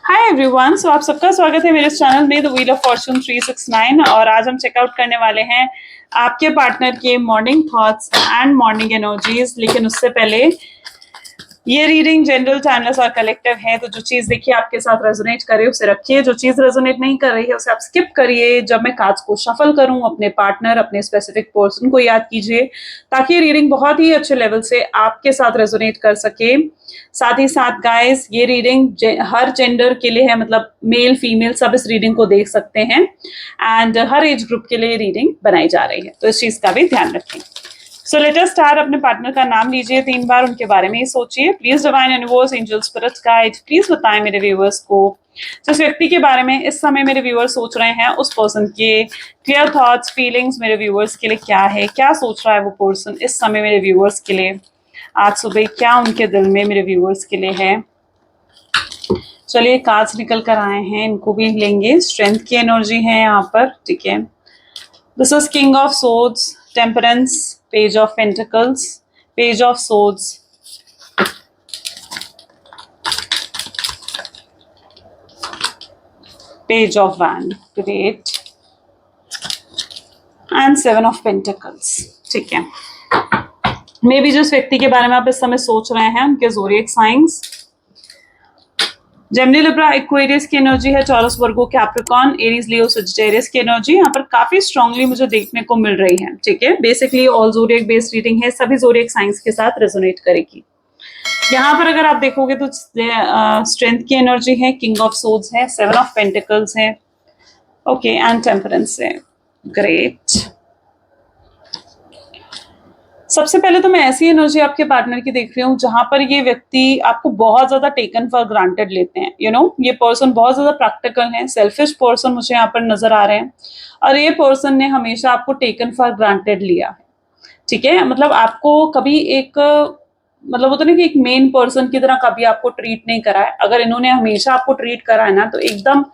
Hi everyone, सो आप सबका स्वागत है मेरे इस चैनल में द व्हील ऑफ फॉर्चून 369। और आज हम चेकआउट करने वाले हैं आपके पार्टनर के morning thoughts and morning energies. लेकिन उससे पहले ये रीडिंग जनरल, टाइमलेस और कलेक्टिव है, तो जो चीज देखिए आपके साथ रेजोनेट करे उसे रखिए, जो चीज रेजोनेट नहीं कर रही है उसे आप स्किप करिए। जब मैं कार्ड्स को शफल करूं, अपने पार्टनर, अपने स्पेसिफिक पर्सन को याद कीजिए ताकि ये रीडिंग बहुत ही अच्छे लेवल से आपके साथ रेजोनेट कर सके। साथ ही साथ गाइस, ये रीडिंग हर जेंडर के लिए है, मतलब मेल फीमेल सब इस रीडिंग को देख सकते हैं एंड हर एज ग्रुप के लिए रीडिंग बनाई जा रही है, तो इस चीज का भी ध्यान रखें। So let us start. अपने पार्टनर का नाम लीजिए, 3 बार उनके बारे में ही सोचिए। Please divine universe, angel spirits guide, please बताएं मेरे व्यूअर्स को जिस व्यक्ति के बारे में इस समय मेरे व्यूअर्स सोच रहे हैं, उस पर्सन के क्लियर थॉट्स, फीलिंग्स मेरे व्यूअर्स के लिए क्या है, क्या सोच रहा है वो पर्सन इस समय मेरे व्यूअर्स के लिए, आज सुबह क्या उनके दिल में मेरे व्यूअर्स के लिए है। चलिए, कार्ड्स निकल कर आए हैं, इनको भी लेंगे। स्ट्रेंथ की एनर्जी है यहाँ पर, ठीक है। This is king of swords, temperance, page of pentacles, page of swords, page of wand, great, and 7 of pentacles, ठीक है। मे बी जिस व्यक्ति के बारे में आप इस समय सोच रहे हैं उनके zodiac science Gemini, Libra, Aquarius की एनर्जी है, टॉरस, वर्गो, कैप्रिकॉर्न, एरीज, लियो, सजिटेरियस की एनर्जी यहाँ पर काफी स्ट्रांगली मुझे देखने को मिल रही है, ठीक है। Basically all zodiac based reading है, सभी ज़ोडिएक साइंस के साथ रेजोनेट करेगी। यहाँ पर अगर आप देखोगे तो स्ट्रेंथ की एनर्जी है, किंग ऑफ सोर्ड्स है, 7 ऑफ पेंटिकल्स है, ओके, एंड टेम्परेंस है, ग्रेट। सबसे पहले तो मैं ऐसी एनर्जी आपके पार्टनर की देख रही हूँ जहां पर ये व्यक्ति आपको बहुत ज्यादा टेकन फॉर ग्रांटेड लेते हैं। ये पर्सन बहुत ज्यादा प्रैक्टिकल है, सेल्फिश पर्सन मुझे यहाँ पर नजर आ रहे हैं, और ये पर्सन ने हमेशा आपको टेकन फॉर ग्रांटेड लिया है, ठीक है। मतलब आपको कभी एक, मतलब होता है ना कि एक मेन पर्सन की तरह कभी आपको ट्रीट नहीं करा है। अगर इन्होंने हमेशा आपको ट्रीट करा है ना, तो एकदम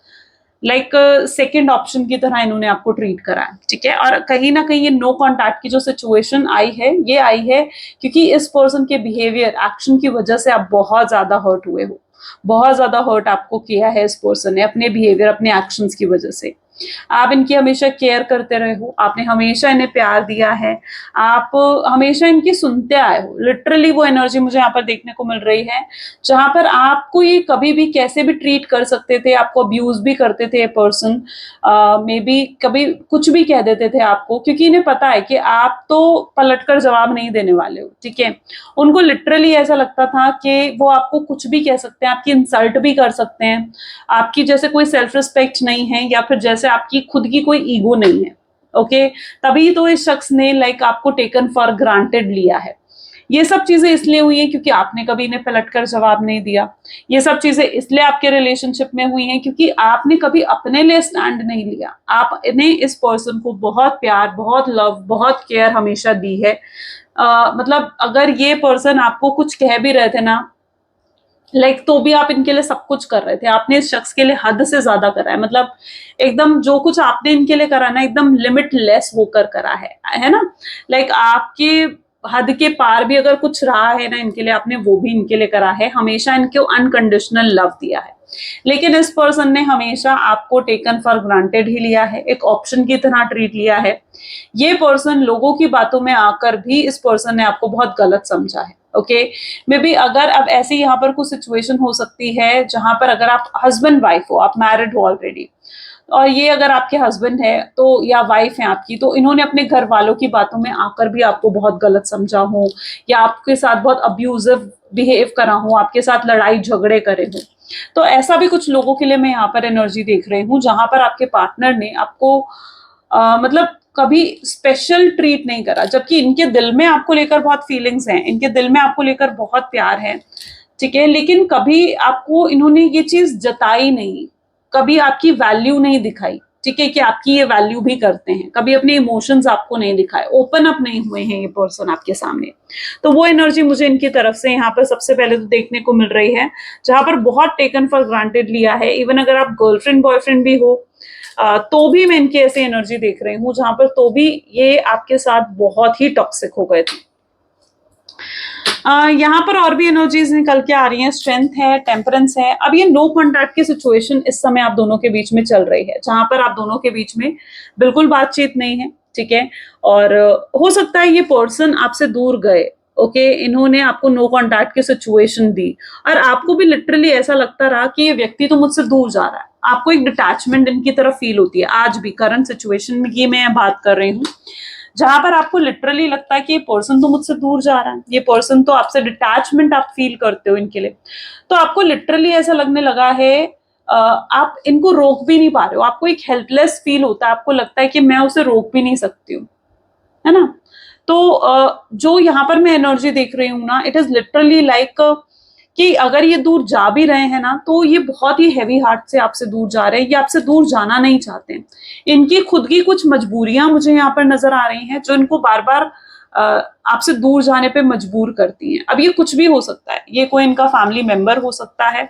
लाइक सेकेंड ऑप्शन की तरह इन्होंने आपको ट्रीट करा है, ठीक है। और कहीं ना कहीं ये नो कॉन्टैक्ट की जो सिचुएशन आई है, ये आई है क्योंकि इस पर्सन के बिहेवियर, एक्शन की वजह से आप बहुत ज्यादा हर्ट हुए हो, बहुत ज्यादा हर्ट आपको किया है इस पर्सन ने अपने बिहेवियर, अपने एक्शंस की वजह से। आप इनकी हमेशा केयर करते रहे हो, आपने हमेशा इन्हें प्यार दिया है, आप हमेशा इनकी सुनते आए हो। लिटरली वो एनर्जी मुझे यहाँ पर देखने को मिल रही है जहां पर आपको ये कभी भी कैसे भी ट्रीट कर सकते थे, आपको अब्यूज भी करते थे ये पर्सन, मे बी कभी कुछ भी कह देते थे आपको, क्योंकि इन्हें पता है कि आप तो पलटकर जवाब नहीं देने वाले हो, ठीक है। उनको लिटरली ऐसा लगता था कि वो आपको कुछ भी कह सकते हैं, आपकी इंसल्ट भी कर सकते हैं, आपकी जैसे कोई सेल्फ रिस्पेक्ट नहीं है, या फिर जैसे आपकी खुद की कोई ईगो नहीं है, ओके। तभी तो इस शख्स ने लाइक आपको टेकन फॉर ग्रांटेड लिया है। ये सब चीजें इसलिए हुई हैं क्योंकि आपने कभी इन्हें पलटकर जवाब नहीं दिया। ये सब चीजें इसलिए आपके रिलेशनशिप में हुई हैं क्योंकि आपने कभी अपने लिए स्टैंड नहीं लिया। आपने इस पर्सन को बहुत प्यार, बहुत लव, बहुत केयर हमेशा दी है। मतलब अगर ये पर्सन आपको कुछ कह भी रहे थे ना, तो भी आप इनके लिए सब कुछ कर रहे थे। आपने इस शख्स के लिए हद से ज्यादा करा है, मतलब एकदम जो कुछ आपने इनके लिए करा ना, एकदम लिमिटलेस होकर करा है ना। आपके हद के पार भी अगर कुछ रहा है ना इनके लिए, आपने वो भी इनके लिए करा है। हमेशा इनको अनकंडीशनल लव दिया है। लेकिन इस पर्सन ने हमेशा आपको टेकन फॉर ग्रांटेड ही लिया है, एक ऑप्शन की तरह ट्रीट लिया है। ये पर्सन लोगों की बातों में आकर भी इस पर्सन ने आपको बहुत गलत समझा है, ओके। मे बी अगर अब ऐसी यहाँ पर कुछ सिचुएशन हो सकती है जहां पर अगर आप हस्बैंड वाइफ हो, आप मैरिड हो ऑलरेडी, और ये अगर आपके हस्बैंड है तो, या वाइफ है आपकी, तो इन्होंने अपने घर वालों की बातों में आकर भी आपको बहुत गलत समझा हो, या आपके साथ बहुत अब्यूजिव बिहेव करा हो, आपके साथ लड़ाई झगड़े करे हो। तो ऐसा भी कुछ लोगों के लिए मैं यहाँ पर एनर्जी देख रही हूँ जहां पर आपके पार्टनर ने आपको मतलब कभी स्पेशल ट्रीट नहीं करा, जबकि इनके दिल में आपको लेकर बहुत फीलिंग्स हैं, इनके दिल में आपको लेकर बहुत प्यार है, ठीक है। लेकिन कभी आपको इन्होंने ये चीज जताई नहीं, कभी आपकी वैल्यू नहीं दिखाई, ठीक है, कि आपकी ये वैल्यू भी करते हैं। कभी अपने इमोशंस आपको नहीं दिखाए, ओपन अप नहीं हुए हैं ये पर्सन आपके सामने। तो वो एनर्जी मुझे इनकी तरफ से यहाँ पर सबसे पहले तो देखने को मिल रही है, जहां पर बहुत टेकन फॉर ग्रांटेड लिया है। इवन अगर आप गर्लफ्रेंड बॉयफ्रेंड भी हो, तो भी मैं इनकी ऐसी एनर्जी देख रही हूँ जहां पर तो भी ये आपके साथ बहुत ही टॉक्सिक हो गए थे। यहाँ पर और भी एनर्जीज निकल के आ रही हैं, स्ट्रेंथ है, टेम्परेंस है। अब ये नो कॉन्टैक्ट की सिचुएशन इस समय आप दोनों के बीच में चल रही है, जहां पर आप दोनों के बीच में बिल्कुल बातचीत नहीं है, ठीक है। और हो सकता है ये पर्सन आपसे दूर गए, ओके, इन्होंने आपको नो कॉन्टैक्ट की सिचुएशन दी और आपको भी लिटरली ऐसा लगता रहा कि ये व्यक्ति तो मुझसे दूर जा रहा है। आपको एक डिटैचमेंट इनकी तरफ फील होती है आज भी, करंट सिचुएशन में की मैं बात कर रही हूँ, जहां पर आपको लिटरली लगता है कि ये पर्सन तो मुझसे दूर जा रहा है, ये पर्सन तो आपसे डिटैचमेंट आप फील करते हो इनके लिए। तो आपको लिटरली ऐसा लगने लगा है, आप इनको रोक भी नहीं पा रहे हो, आपको एक हेल्पलेस फील होता है, आपको लगता है कि मैं उसे रोक भी नहीं सकती हूँ, है ना। तो जो यहाँ पर मैं एनर्जी देख रही हूँ ना, इट इज लिटरली लाइक कि अगर ये दूर जा भी रहे हैं ना, तो ये बहुत ही हैवी हार्ट से आपसे दूर जा रहे हैं, ये आपसे दूर जाना नहीं चाहते हैं। इनकी खुद की कुछ मजबूरियां मुझे यहाँ पर नजर आ रही हैं, जो इनको बार बार आपसे दूर जाने पे मजबूर करती हैं। अब ये कुछ भी हो सकता है, ये कोई इनका फैमिली मेंबर हो सकता है,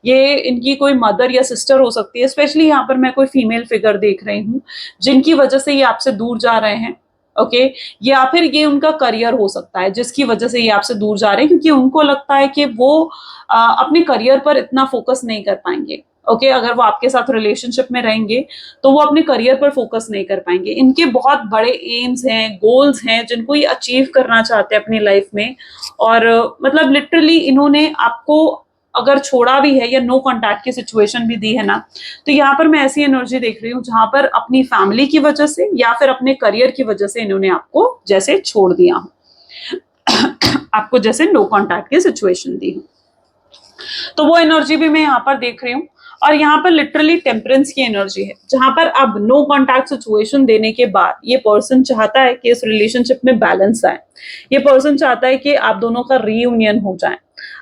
ये इनकी कोई मदर या सिस्टर हो सकती है, स्पेशली यहाँ पर मैं कोई फीमेल फिगर देख रही हूँ जिनकी वजह से ये आपसे दूर जा रहे हैं, ओके। या फिर ये उनका करियर हो सकता है जिसकी वजह से ये आपसे दूर जा रहे हैं, क्योंकि उनको लगता है कि वो अपने करियर पर इतना फोकस नहीं कर पाएंगे, ओके। अगर वो आपके साथ रिलेशनशिप में रहेंगे तो वो अपने करियर पर फोकस नहीं कर पाएंगे। इनके बहुत बड़े एम्स हैं, गोल्स हैं जिनको ये अचीव करना चाहते हैं अपनी लाइफ में। और मतलब लिटरली इन्होंने आपको अगर छोड़ा भी है या नो कॉन्टैक्ट की सिचुएशन भी दी है ना, तो यहाँ पर मैं ऐसी एनर्जी देख रही हूँ जहां पर अपनी फैमिली की वजह से या फिर अपने करियर की वजह से इन्होंने आपको जैसे छोड़ दिया हो आपको जैसे नो कॉन्टैक्ट की सिचुएशन दी हो, तो वो एनर्जी भी मैं यहाँ पर देख रही हूँ। और यहाँ पर लिटरली टेम्परेंस की एनर्जी है, जहां पर अब नो कॉन्टैक्ट सिचुएशन देने के बाद ये पर्सन चाहता है कि इस रिलेशनशिप में बैलेंस आए, ये पर्सन चाहता है कि आप दोनों का रीयूनियन हो जाए।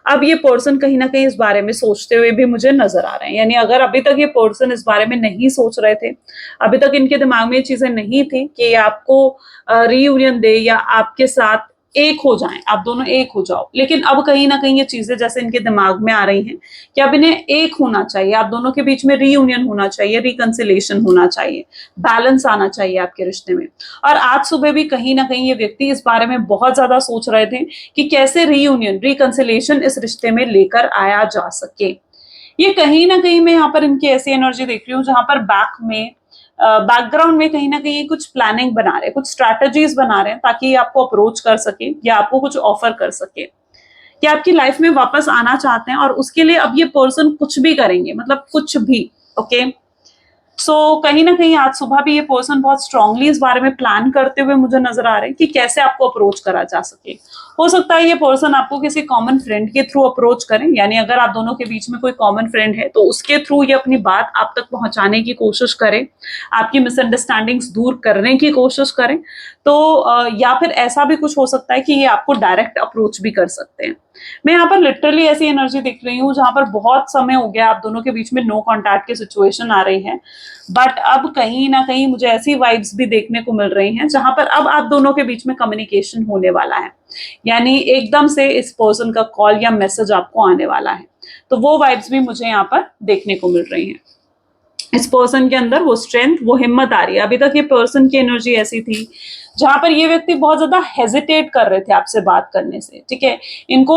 अब ये पर्सन कहीं ना कहीं इस बारे में सोचते हुए भी मुझे नजर आ रहे हैं, यानी अगर अभी तक ये पर्सन इस बारे में नहीं सोच रहे थे, अभी तक इनके दिमाग में ये चीजें नहीं थी कि आपको रीयूनियन दे या आपके साथ एक हो जाएं, आप दोनों एक हो जाओ, लेकिन अब कहीं ना कहीं ये चीजें जैसे इनके दिमाग में आ रही हैं कि अब इन्हें एक होना चाहिए, आप दोनों के बीच में रीयूनियन होना चाहिए, रिकंसिलेशन होना चाहिए, बैलेंस आना चाहिए आपके रिश्ते में। और आज सुबह भी कहीं ना कहीं ये व्यक्ति इस बारे में बहुत ज्यादा सोच रहे थे कि कैसे रीयूनियन, रिकंसिलेशन इस रिश्ते में लेकर आया जा सके। ये कहीं ना कहीं मैं यहाँ पर इनकी ऐसी एनर्जी देख रही हूँ जहां पर बैकग्राउंड में कहीं ना कहीं कुछ प्लानिंग बना रहे हैं, कुछ स्ट्रैटेजीज बना रहे हैं ताकि आपको अप्रोच कर सके या आपको कुछ ऑफर कर सके, कि आपकी लाइफ में वापस आना चाहते हैं और उसके लिए अब ये पर्सन कुछ भी करेंगे, मतलब कुछ भी, ओके। सो कहीं ना कहीं आज सुबह भी ये पर्सन बहुत स्ट्रांगली इस बारे में प्लान करते हुए मुझे नजर आ रहे हैं कि कैसे आपको अप्रोच करा जा सके। हो सकता है ये पर्सन आपको किसी कॉमन फ्रेंड के थ्रू अप्रोच करें, यानी अगर आप दोनों के बीच में कोई कॉमन फ्रेंड है तो उसके थ्रू ये अपनी बात आप तक पहुंचाने की कोशिश करें, आपकी मिसअंडरस्टैंडिंग्स दूर करने की कोशिश करें। तो या फिर ऐसा भी कुछ हो सकता है कि ये आपको डायरेक्ट अप्रोच भी कर सकते हैं। मैं यहाँ पर लिटरली ऐसी एनर्जी दिख रही हूँ जहां पर बहुत समय हो गया आप दोनों के बीच में नो कॉन्टैक्ट की सिचुएशन आ रही है, बट अब कहीं ना कहीं मुझे ऐसी वाइब्स भी देखने को मिल रही हैं जहां पर अब आप दोनों के बीच में कम्युनिकेशन होने वाला है, यानी एकदम से इस पर्सन का कॉल या मैसेज आपको आने वाला है। तो वो वाइब्स भी मुझे यहाँ पर देखने को मिल रही हैं। इस पर्सन के अंदर वो स्ट्रेंथ, वो हिम्मत आ रही है। अभी तक ये पर्सन की एनर्जी ऐसी थी जहां पर ये व्यक्ति बहुत ज्यादा हेजिटेट कर रहे थे आपसे बात करने से, ठीक है। इनको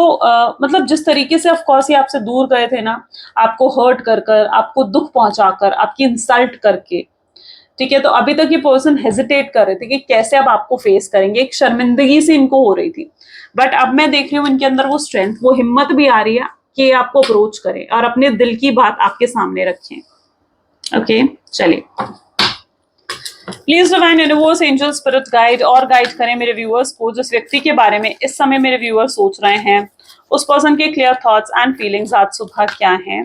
मतलब जिस तरीके से ऑफ कोर्स ये आपसे दूर गए थे ना, आपको हर्ट कर कर, आपको दुख पहुंचाकर, आपकी इंसल्ट करके, ठीक है। तो अभी तक ये पर्सन हेजिटेट कर रहे थे कि कैसे अब आपको फेस करेंगे, एक शर्मिंदगी सी इनको हो रही थी। बट अब मैं देख रही हूँ इनके अंदर वो स्ट्रेंथ, वो हिम्मत भी आ रही है कि आपको अप्रोच करें और अपने दिल की बात आपके सामने रखें, ओके। चलिए, please divine universe, angel, spirit guide और गाइड करें मेरे व्यूअर्स को, जिस व्यक्ति के बारे में इस समय मेरे व्यूअर्स सोच रहे हैं, उस पर्सन के क्लियर थॉट्स एंड फीलिंग्स आज सुबह क्या हैं।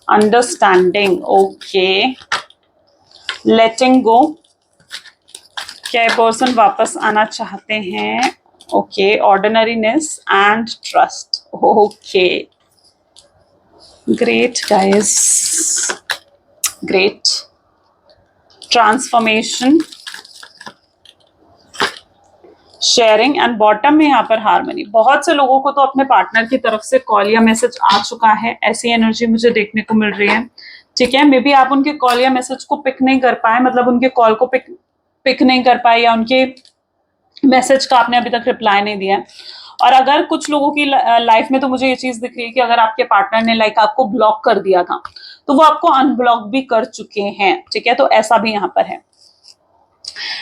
Understanding, okay. लेटिंग गो, क्या पर्सन वापस आना चाहते हैं, okay. Ordinariness and trust, okay. Great guys, great. Transformation, sharing and bottom में यहाँ पर हार्मनी। बहुत से लोगों को तो अपने पार्टनर की तरफ से कॉल या मैसेज आ चुका है, ऐसी एनर्जी मुझे देखने को मिल रही है, ठीक है। मे बी आप उनके कॉल या मैसेज को पिक नहीं कर पाए, मतलब उनके कॉल को पिक नहीं कर पाए या उनके मैसेज का आपने अभी तक रिप्लाई नहीं दिया। और अगर कुछ लोगों की लाइफ में तो मुझे ये चीज दिख रही है कि अगर आपके पार्टनर ने लाइक आपको ब्लॉक कर दिया था तो वो आपको अनब्लॉक भी कर चुके हैं, ठीक है, तो ऐसा भी यहाँ पर है।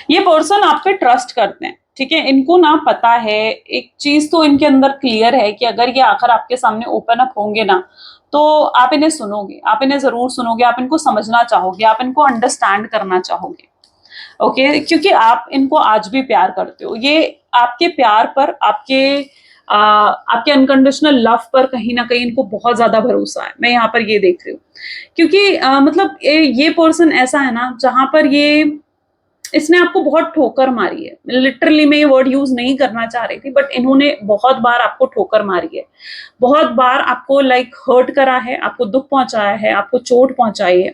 ये पर्सन आप पे ट्रस्ट करते हैं, ठीक है, इनको ना पता है, एक चीज तो इनके अंदर क्लियर है कि अगर ये आकर आपके सामने ओपन अप होंगे ना तो आप इन्हें सुनोगे, आप इन्हें जरूर सुनोगे, आप इनको समझना चाहोगे, आप इनको अंडरस्टैंड करना चाहोगे, ओके, क्योंकि आप इनको आज भी प्यार करते हो। ये आपके प्यार पर, आपके अनकंडीशनल लव पर कहीं ना कहीं इनको बहुत ज्यादा भरोसा है, मैं यहाँ पर ये देख रही हूँ। क्योंकि मतलब ये पर्सन ऐसा है ना जहां पर इसने आपको बहुत ठोकर मारी है, लिटरली मैं ये वर्ड यूज नहीं करना चाह रही थी, बट इन्होंने बहुत बार आपको ठोकर मारी है, बहुत बार आपको लाइक हर्ट करा है, आपको दुख पहुंचाया है, आपको चोट पहुंचाई है,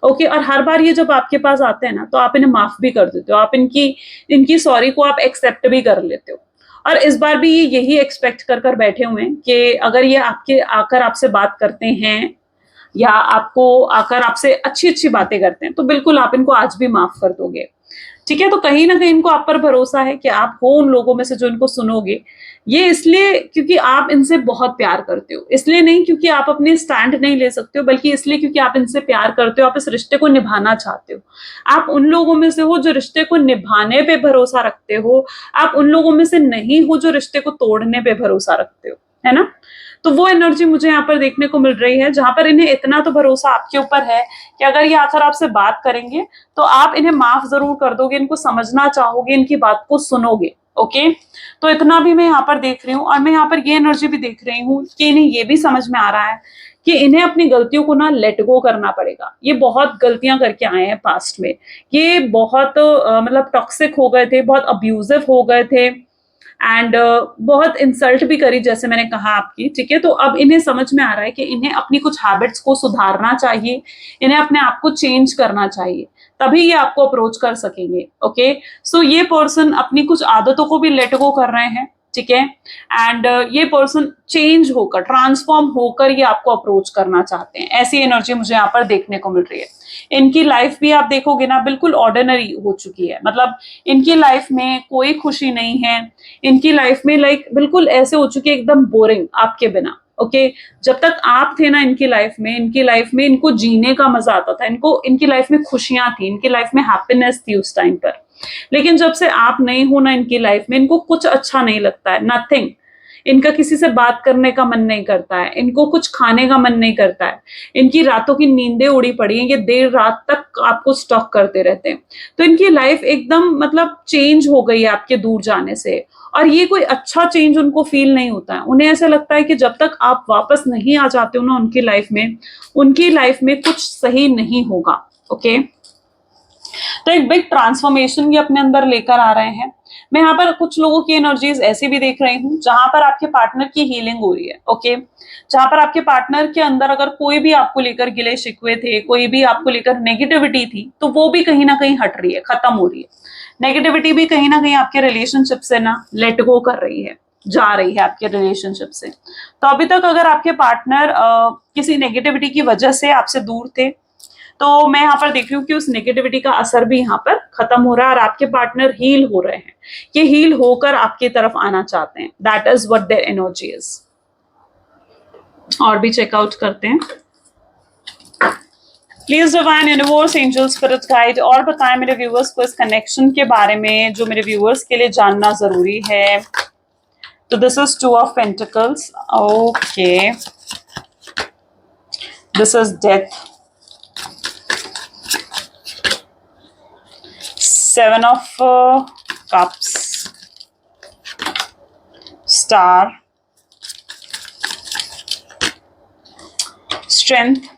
ओके, और हर बार ये जब आपके पास आते हैं ना तो आप इन्हें माफ भी कर देते हो, आप इनकी इनकी सॉरी को आप एक्सेप्ट भी कर लेते हो। और इस बार भी ये यही एक्सपेक्ट कर कर बैठे हुए हैं कि अगर ये आपके आकर आपसे बात करते हैं या आपको आकर आपसे अच्छी अच्छी बातें करते हैं तो बिल्कुल आप इनको आज भी माफ कर दोगे, ठीक है। तो कहीं ना कहीं इनको आप पर भरोसा है कि आप हो उन लोगों में से जो इनको सुनोगे। ये इसलिए क्योंकि आप इनसे बहुत प्यार करते हो, इसलिए नहीं क्योंकि आप अपने स्टैंड नहीं ले सकते हो, बल्कि इसलिए क्योंकि आप इनसे प्यार करते हो, आप इस रिश्ते को निभाना चाहते हो। आप उन लोगों में से हो जो रिश्ते को निभाने पे भरोसा रखते हो, आप उन लोगों में से नहीं हो जो रिश्ते को तोड़ने पे भरोसा रखते हो, है ना। तो वो एनर्जी मुझे यहाँ पर देखने को मिल रही है जहां पर इन्हें इतना तो भरोसा आपके ऊपर है कि अगर ये आकर आपसे बात करेंगे तो आप इन्हें माफ जरूर कर दोगे, इनको समझना चाहोगे, इनकी बात को सुनोगे, ओके। तो इतना भी मैं यहाँ पर देख रही हूँ, और मैं यहाँ पर ये एनर्जी भी देख रही हूँ कि इन्हें ये भी समझ में आ रहा है कि इन्हें अपनी गलतियों को ना लेट गो करना पड़ेगा। ये बहुत गलतियां करके आए हैं पास्ट में, ये बहुत मतलब टॉक्सिक हो गए थे, बहुत अब्यूजिव हो गए थे, एंड बहुत इंसल्ट भी करी जैसे मैंने कहा आपकी, ठीक है। तो अब इन्हें समझ में आ रहा है कि इन्हें अपनी कुछ हैबिट्स को सुधारना चाहिए, इन्हें अपने आप को चेंज करना चाहिए, तभी ये आपको अप्रोच कर सकेंगे, ओके। सो ये पर्सन अपनी कुछ आदतों को भी लेट गो कर रहे हैं, ठीक है, एंड ये पर्सन चेंज होकर, ट्रांसफॉर्म होकर ये आपको अप्रोच करना चाहते हैं, ऐसी एनर्जी मुझे यहाँ पर देखने को मिल रही है। इनकी लाइफ भी आप देखोगे ना बिल्कुल ऑर्डिनरी हो चुकी है, मतलब इनकी लाइफ में कोई खुशी नहीं है, इनकी लाइफ में लाइक बिल्कुल ऐसे हो चुकी है एकदम बोरिंग आपके बिना, ओके। जब तक आप थे ना इनकी लाइफ में इनको जीने का मजा आता था, इनको इनकी लाइफ में खुशियां थी, इनकी लाइफ में हैप्पीनेस थी उस टाइम पर। लेकिन जब से आप नहीं हो ना इनकी लाइफ में, इनको कुछ अच्छा नहीं लगता है, नथिंग। इनका किसी से बात करने का मन नहीं करता है, इनको कुछ खाने का मन नहीं करता है, इनकी रातों की नींदें उड़ी पड़ी हैं, ये देर रात तक आपको स्टॉक करते रहते हैं। तो इनकी लाइफ एकदम मतलब चेंज हो गई है आपके दूर जाने से, और ये कोई अच्छा चेंज उनको फील नहीं होता है। उन्हें ऐसा लगता है कि जब तक आप वापस नहीं आ जाते हो ना उनकी लाइफ में कुछ सही नहीं होगा, ओके। तो एक बिग ट्रांसफॉर्मेशन ये अपने अंदर लेकर आ रहे हैं। मैं यहाँ पर कुछ लोगों की एनर्जीज ऐसी भी देख रही हूँ जहां पर आपके पार्टनर की हीलिंग हो रही है, ओके। जहां पर आपके पार्टनर के अंदर अगर कोई भी आपको लेकर गिले शिकवे थे, कोई भी आपको लेकर नेगेटिविटी थी, तो वो भी कहीं ना कहीं हट रही है, खत्म हो रही है। नेगेटिविटी भी कहीं ना कहीं आपके रिलेशनशिप से ना लेट गो कर रही है, जा रही है आपके रिलेशनशिप से। तो अभी तक अगर आपके पार्टनर किसी नेगेटिविटी की वजह से आपसे दूर थे, तो मैं यहाँ पर देख रही हूँ कि उस नेगेटिविटी का असर भी यहाँ पर खत्म हो रहा है और आपके पार्टनर हील हो रहे हैं। ये हील होकर आपकी तरफ आना चाहते हैं, that is what their energy is. और भी चेकआउट करते हैं। Please divine universe angel spirit guide और बताएं मेरे व्यूअर्स को इस कनेक्शन के बारे में जो मेरे व्यूअर्स के लिए जानना जरूरी है। तो this is 2 of pentacles, okay, this is death, 7 of cups, star, strength,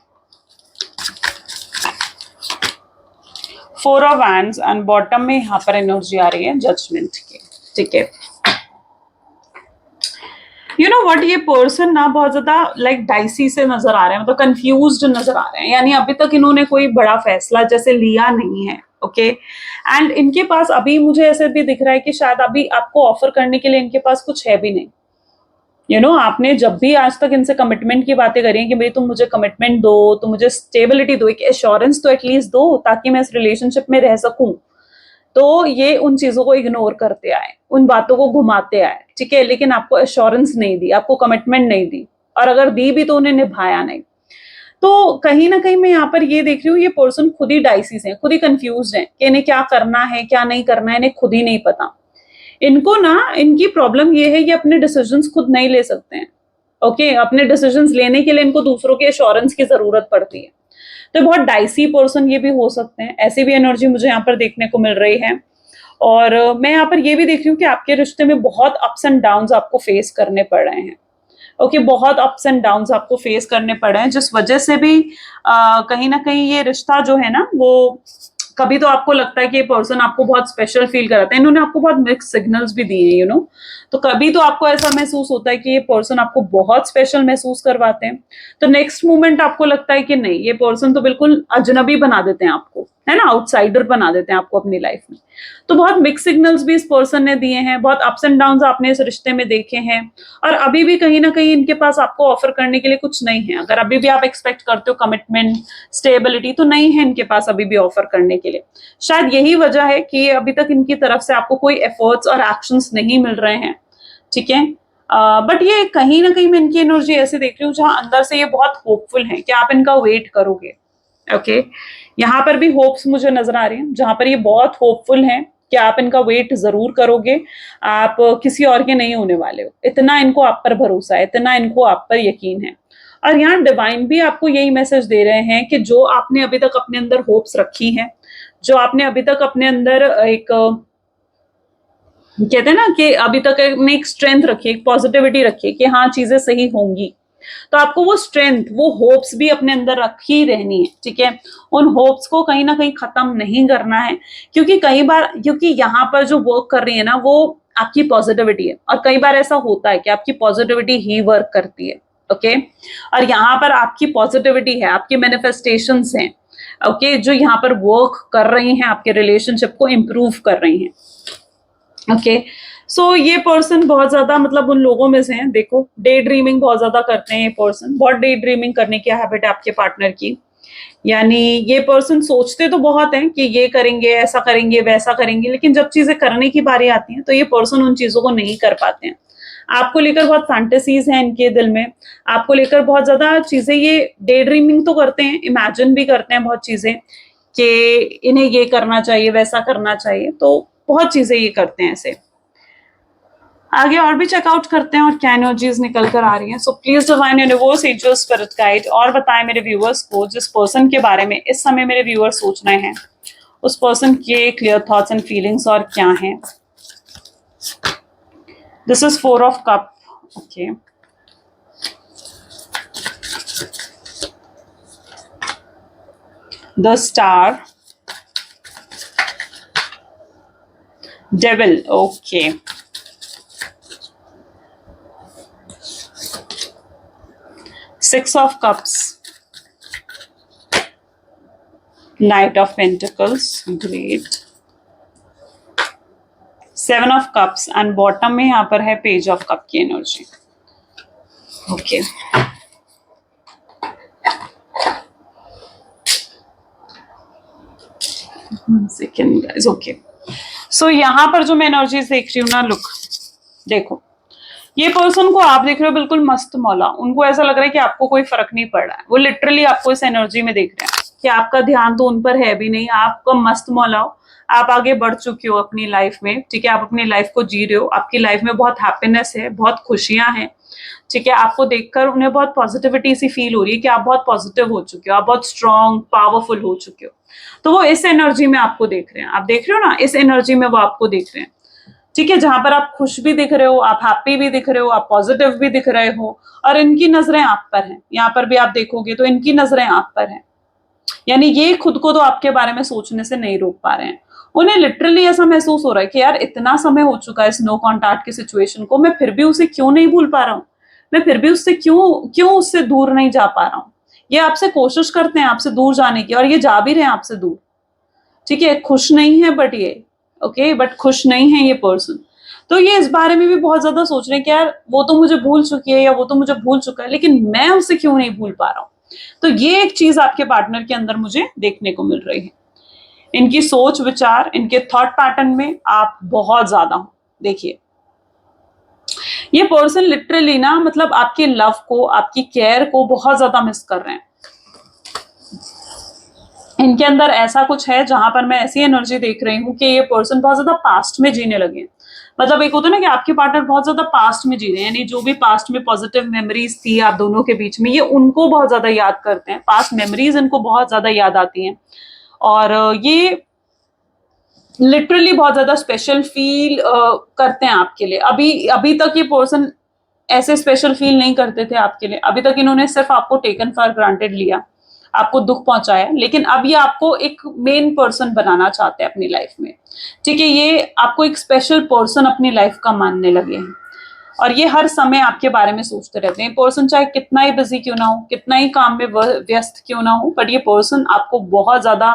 4 of wands and bottom में यहाँ पर एनर्जी आ रही है जजमेंट की, ठीक है। यू नो व्हाट, ये पर्सन ना बहुत ज्यादा लाइक डाइसी से नजर आ रहे हैं, मतलब कंफ्यूज्ड नजर आ रहे हैं, यानी अभी तक इन्होंने कोई बड़ा फैसला जैसे लिया नहीं है, ओके। एंड इनके पास अभी मुझे ऐसे भी दिख रहा है कि शायद अभी आपको ऑफर करने के लिए इनके पास कुछ है भी नहीं। यू नो आपने जब भी आज तक इनसे कमिटमेंट की बातें करी हैं कि भाई तुम मुझे कमिटमेंट दो, तुम मुझे स्टेबिलिटी दो, एक एश्योरेंस तो एटलीस्ट दो ताकि मैं इस रिलेशनशिप में रह सकूं, तो ये उन चीजों को इग्नोर करते आए, उन बातों को घुमाते आए, ठीक है, लेकिन आपको एश्योरेंस नहीं दी, आपको कमिटमेंट नहीं दी, और अगर दी भी तो उन्हें निभाया नहीं। तो कहीं ना कहीं मैं यहाँ पर ये देख रही हूँ, ये पर्सन खुद ही डाइसिस है, खुद ही कंफ्यूज है कि इन्हें क्या करना है क्या नहीं करना है, इन्हें खुद ही नहीं पता। इनको ना, इनकी प्रॉब्लम ये है, ये अपने डिसीजंस खुद नहीं ले सकते हैं। ओके, अपने डिसीजंस लेने के लिए इनको दूसरों के एश्योरेंस की जरूरत पड़ती है। तो बहुत डाइसी पर्सन ये भी हो सकते हैं, ऐसी भी एनर्जी मुझे यहाँ पर देखने को मिल रही है। और मैं यहाँ पर ये भी देख रही हूँ कि आपके रिश्ते में बहुत अप्स एंड डाउन्स आपको फेस करने पड़ रहे हैं। ओके, बहुत अप्स एंड डाउन्स आपको फेस करने पड़े हैं, जिस वजह से भी कहीं ना कहीं ये रिश्ता जो है ना, वो कभी तो आपको लगता है कि ये पर्सन आपको बहुत स्पेशल फील कराते हैं, इन्होंने आपको बहुत मिक्स सिग्नल्स भी दिए हैं, तो कभी तो आपको ऐसा महसूस होता है कि ये पर्सन आपको बहुत स्पेशल महसूस करवाते हैं, तो नेक्स्ट मोमेंट आपको लगता है कि नहीं, ये पर्सन तो बिल्कुल अजनबी बना देते हैं आपको, है ना, आउटसाइडर बना देते हैं आपको अपनी लाइफ में। तो बहुत मिक्स सिग्नल्स भी इस पर्सन ने दिए हैं, बहुत अप्स एंड डाउन्स आपने इस रिश्ते में देखे हैं, और अभी भी कहीं ना कहीं इनके पास आपको ऑफर करने के लिए कुछ नहीं है। अगर अभी भी आप एक्सपेक्ट करते हो कमिटमेंट, स्टेबिलिटी, तो नहीं है इनके पास अभी भी ऑफर करने के लिए। शायद यही वजह है कि अभी तक इनकी तरफ से आपको कोई एफर्ट्स और एक्शंस नहीं मिल रहे हैं, ठीक है। बट ये कहीं ना कहीं मैं इनकी एनर्जी ऐसे देख रही हूँ जहां अंदर से ये बहुत होपफुल है कि आप इनका वेट करोगे। ओके, यहाँ पर भी होप्स मुझे नजर आ रही हैं, जहां पर ये बहुत होपफुल हैं कि आप इनका वेट जरूर करोगे, आप किसी और के नहीं होने वाले हो, इतना इनको आप पर भरोसा है, इतना इनको आप पर यकीन है। और यहाँ डिवाइन भी आपको यही मैसेज दे रहे हैं कि जो आपने अभी तक अपने अंदर होप्स रखी हैं, जो आपने अभी तक अपने अंदर एक, कहते हैं ना कि अभी तक में एक स्ट्रेंथ रखी, एक पॉजिटिविटी रखी कि हाँ चीजें सही होंगी, तो आपको वो स्ट्रेंथ, वो होप्स भी अपने अंदर रखी रहनी है, ठीक है। उन होप्स को कहीं ना कहीं खत्म नहीं करना है, क्योंकि कई बार, क्योंकि यहाँ पर जो वर्क कर रही है ना, वो आपकी पॉजिटिविटी है, और कई बार ऐसा होता है कि आपकी पॉजिटिविटी ही वर्क करती है। ओके, और यहाँ पर आपकी पॉजिटिविटी है, आपकी मैनिफेस्टेशंस हैं, ओके, जो यहाँ पर वर्क कर रही हैं, आपके रिलेशनशिप को इम्प्रूव कर रही हैं। ओके, सो ये पर्सन बहुत ज्यादा, मतलब उन लोगों में से हैं, देखो डे ड्रीमिंग बहुत ज्यादा करते हैं ये पर्सन, बहुत डे ड्रीमिंग करने की हैबिट है आपके पार्टनर की। यानी ये पर्सन सोचते तो बहुत हैं कि ये करेंगे, ऐसा करेंगे, वैसा करेंगे, लेकिन जब चीजें करने की बारी आती है तो ये पर्सन उन चीजों को नहीं कर पाते हैं। आपको लेकर बहुत फैंटेसीज हैं इनके दिल में, आपको लेकर बहुत ज्यादा चीजें, ये डे ड्रीमिंग तो करते हैं, इमेजिन भी करते हैं बहुत चीजें कि इन्हें ये करना चाहिए, वैसा करना चाहिए, तो बहुत चीजें ये करते हैं ऐसे। आगे और भी चेकआउट करते हैं और क्या एनर्जीज निकल कर आ रही हैं। So please divine universe, angel, spirit guide, और बताएं मेरे व्यूअर्स को जिस पर्सन के बारे में इस समय मेरे व्यूअर्स सोच रहे हैं, उस पर्सन के क्लियर थॉट्स एंड फीलिंग्स और क्या हैं। This is 4 of cup. Okay, the star, devil, okay, Six of Cups, Knight of Pentacles, great, Seven of Cups, and bottom में यहाँ पर है Page of Cup की energy. Okay, second guys. Okay, so यहाँ पर जो मैं एनर्जीज देख रही हूँ ना, लुक, देखो ये पर्सन को आप देख रहे हो बिल्कुल मस्त मौला, उनको ऐसा लग रहा है कि आपको कोई फर्क नहीं पड़ रहा है, वो लिटरली आपको इस एनर्जी में देख रहे हैं कि आपका ध्यान तो उन पर है भी नहीं, आपका मस्त मौला हो, आप आगे बढ़ चुके हो अपनी लाइफ में, ठीक है, आप अपनी लाइफ को जी रहे हो, आपकी लाइफ में बहुत हैप्पीनेस है, बहुत खुशियां हैं, ठीक है। आपको देखकर उन्हें बहुत पॉजिटिविटी सी फील हो रही है कि आप बहुत पॉजिटिव हो चुके हो, आप बहुत स्ट्रॉन्ग, पावरफुल हो चुके हो, तो वो इस एनर्जी में आपको देख रहे हैं, आप देख रहे हो ना, इस एनर्जी में वो आपको देख रहे हैं, ठीक है, जहां पर आप खुश भी दिख रहे हो, आप हैप्पी भी दिख रहे हो, आप पॉजिटिव भी दिख रहे हो, और इनकी नजरें आप पर हैं। यहाँ पर भी आप देखोगे तो इनकी नजरें आप पर हैं, यानी ये खुद को तो आपके बारे में सोचने से नहीं रोक पा रहे हैं। उन्हें लिटरली ऐसा महसूस हो रहा है कि यार इतना समय हो चुका है इस नो कॉन्टैक्ट की सिचुएशन को, मैं फिर भी उसे क्यों नहीं भूल पा रहा हूँ, मैं फिर भी उससे क्यों क्यों उससे दूर नहीं जा पा रहा हूँ। ये आपसे कोशिश करते हैं आपसे दूर जाने की, और ये जा भी रहे हैं आपसे दूर, ठीक है, खुश नहीं है बट ये, ओके, बट खुश नहीं है ये पर्सन। तो ये इस बारे में भी बहुत ज्यादा सोच रहे हैं कि यार वो तो मुझे भूल चुकी है या वो तो मुझे भूल चुका है, लेकिन मैं उसे क्यों नहीं भूल पा रहा हूँ। तो ये एक चीज आपके पार्टनर के अंदर मुझे देखने को मिल रही है। इनकी सोच विचार, इनके थॉट पैटर्न में आप बहुत ज्यादा हो। देखिए ये पर्सन लिटरली ना मतलब आपके लव को, आपकी केयर को बहुत ज्यादा मिस कर रहे हैं। इनके अंदर ऐसा कुछ है जहां पर मैं ऐसी एनर्जी देख रही हूँ कि ये पर्सन बहुत ज्यादा पास्ट में जीने लगे हैं। मतलब एक होता है ना कि आपके पार्टनर बहुत ज्यादा पास्ट में जी रहे हैं, यानी जो भी पास्ट में पॉजिटिव मेमोरीज थी आप दोनों के बीच में, ये उनको बहुत ज्यादा याद करते हैं। पास्ट मेमोरीज इनको बहुत ज्यादा याद आती हैं और ये लिटरली बहुत ज्यादा स्पेशल फील करते हैं आपके लिए। अभी अभी तक ये पर्सन ऐसे स्पेशल फील नहीं करते थे आपके लिए। अभी तक इन्होंने सिर्फ आपको टेकन फॉर ग्रांटेड लिया, आपको दुख पहुंचाया, लेकिन अब ये आपको एक मेन पर्सन बनाना चाहते हैं अपनी लाइफ में। ठीक है, ये आपको एक स्पेशल पर्सन अपनी लाइफ का मानने लगे हैं और ये हर समय आपके बारे में सोचते रहते हैं। पर्सन चाहे कितना ही बिजी क्यों ना हो, कितना ही काम में व्यस्त क्यों ना हो, बट ये पर्सन आपको बहुत ज्यादा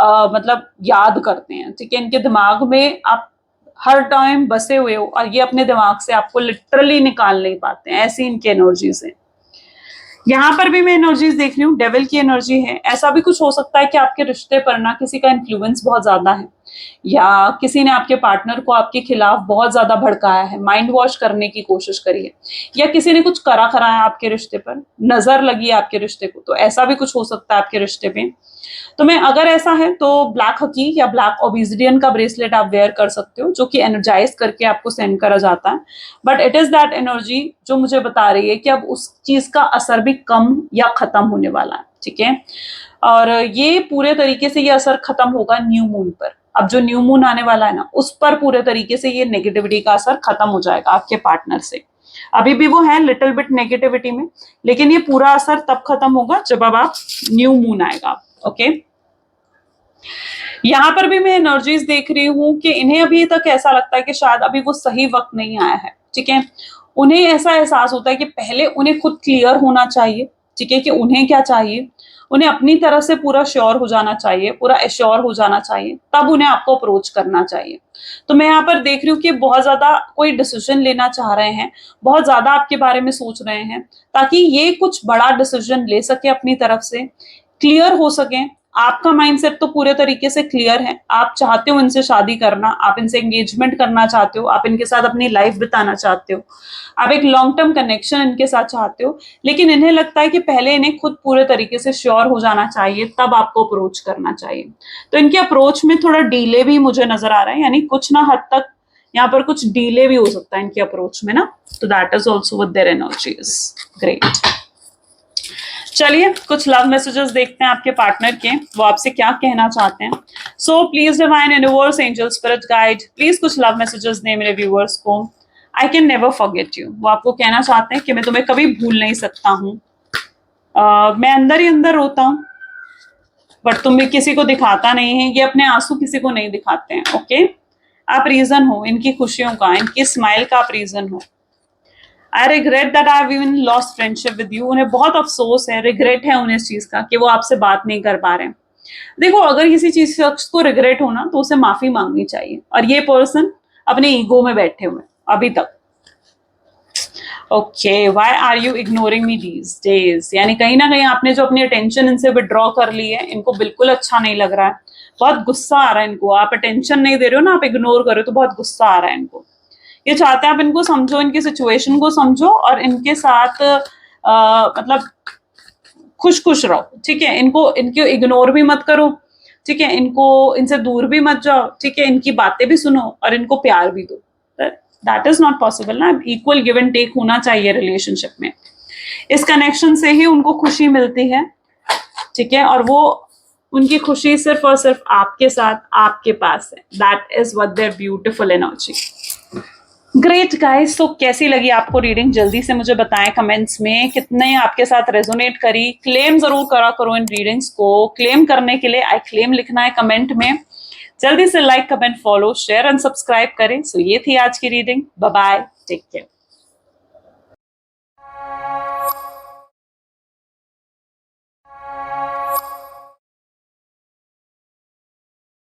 मतलब याद करते हैं। ठीक है, इनके दिमाग में आप हर टाइम बसे हुए हो और ये अपने दिमाग से आपको लिटरली निकाल नहीं पाते हैं। ऐसी इनकी एनर्जीज है। यहाँ पर भी मैं एनर्जीज देख रही हूँ, डेविल की एनर्जी है। ऐसा भी कुछ हो सकता है कि आपके रिश्ते पर ना किसी का इन्फ्लुएंस बहुत ज्यादा है, या किसी ने आपके पार्टनर को आपके खिलाफ बहुत ज्यादा भड़काया है, माइंड वॉश करने की कोशिश करी है, या किसी ने कुछ करा कराया आपके रिश्ते पर, नजर लगी है आपके रिश्ते को। तो ऐसा भी कुछ हो सकता है आपके रिश्ते पे। तो मैं अगर ऐसा है तो ब्लैक हकी या ब्लैक ओबिसिडियन का ब्रेसलेट आप वेयर कर सकते हो, जो कि एनर्जाइज करके आपको सेंड करा जाता है। But it is that energy जो मुझे बता रही है कि अब उस चीज का असर भी कम या खत्म होने वाला है। ठीक है, और ये पूरे तरीके से ये असर खत्म होगा न्यू मून पर। अब जो न्यू मून आने वाला है ना, उस पर पूरे तरीके से ये नेगेटिविटी का असर खत्म हो जाएगा आपके पार्टनर से। अभी भी वो है लिटिल बिट नेगेटिविटी में, लेकिन ये पूरा असर तब खत्म होगा जब अब आप न्यू मून आएगा। ओके, यहाँ पर भी मैं एनर्जीज देख रही हूँ कि इन्हें अभी तक ऐसा लगता है कि शायद अभी वो सही वक्त नहीं आया है। ठीक है, उन्हें ऐसा एहसास होता है कि पहले उन्हें खुद क्लियर होना चाहिए। ठीक है, कि उन्हें क्या चाहिए, उन्हें अपनी तरफ से पूरा श्योर हो जाना चाहिए, पूरा एश्योर हो जाना चाहिए, तब उन्हें आपको अप्रोच करना चाहिए। तो मैं यहाँ पर देख रही हूँ कि बहुत ज्यादा कोई डिसीजन लेना चाह रहे हैं, बहुत ज्यादा आपके बारे में सोच रहे हैं, ताकि ये कुछ बड़ा डिसीजन ले सके अपनी तरफ से, क्लियर हो सके। आपका माइंडसेट तो पूरे तरीके से क्लियर है। आप चाहते हो इनसे शादी करना, आप इनसे एंगेजमेंट करना चाहते हो, आप इनके साथ अपनी लाइफ बिताना चाहते हो, आप एक लॉन्ग टर्म कनेक्शन इनके साथ चाहते हो। लेकिन इन्हें लगता है कि पहले इन्हें खुद पूरे तरीके से श्योर हो जाना चाहिए, तब आपको अप्रोच करना चाहिए। तो इनके अप्रोच में थोड़ा डीले भी मुझे नजर आ रहा है, यानी कुछ ना हद तक यहाँ पर कुछ डीले भी हो सकता है इनके अप्रोच में ना। तो that is also with their energies. Great, चलिए कुछ लव मैसेजेस देखते हैं आपके पार्टनर के, वो आपसे क्या कहना चाहते हैं। So please divine universe, angel, spirit guide, please कुछ लव मैसेजेस दें मेरे व्यूअर्स को। I can never forget you, वो आपको कहना चाहते हैं कि मैं तुम्हें कभी भूल नहीं सकता हूँ। मैं अंदर ही अंदर रोता हूँ, बट तुम भी किसी को दिखाता नहीं है। ये अपने आंसू किसी को नहीं दिखाते हैं। ओके, आप रीजन हो इनकी खुशियों का, इनकी स्माइल का आप रीजन हो। I regret that I have even lost friendship with you, उन्हें बहुत अफसोस है, रिग्रेट है उन्हें इस चीज का कि वो आपसे बात नहीं कर पा रहे हैं। देखो, अगर किसी चीज शख्स को रिग्रेट होना तो उसे माफी मांगनी चाहिए, और ये पर्सन अपने ईगो में बैठे हुए अभी तक। Okay, why are you ignoring me these days, यानी कहीं ना कहीं आपने जो अपनी अटेंशन इनसे विड्रॉ कर ली है, इनको बिल्कुल अच्छा नहीं लग रहा है, बहुत गुस्सा आ रहा है इनको। आप अटेंशन नहीं दे रहे हो ना, आप इग्नोर कर रहे हो, तो बहुत गुस्सा आ रहा है इनको। ये चाहते हैं आप इनको समझो, इनकी सिचुएशन को समझो और इनके साथ मतलब खुश खुश रहो। ठीक है, इनको इनको इग्नोर भी मत करो। ठीक है, इनको इनसे दूर भी मत जाओ। ठीक है, इनकी बातें भी सुनो और इनको प्यार भी दो। दैट इज नॉट पॉसिबल ना, इक्वल गिव एंड टेक होना चाहिए रिलेशनशिप में। इस कनेक्शन से ही उनको खुशी मिलती है। ठीक है, और वो उनकी खुशी सिर्फ और सिर्फ आपके साथ, आपके पास है। That is what there beautiful energy. Great guys, तो कैसी लगी आपको रीडिंग, जल्दी से मुझे बताएं कमेंट्स में, कितने आपके साथ रेजोनेट करी। क्लेम जरूर करा करो इन रीडिंग्स को। क्लेम करने के लिए आई क्लेम लिखना है कमेंट में। जल्दी से like, comment, follow, share and subscribe करें। सो ये थी आज की reading. Bye bye, take care.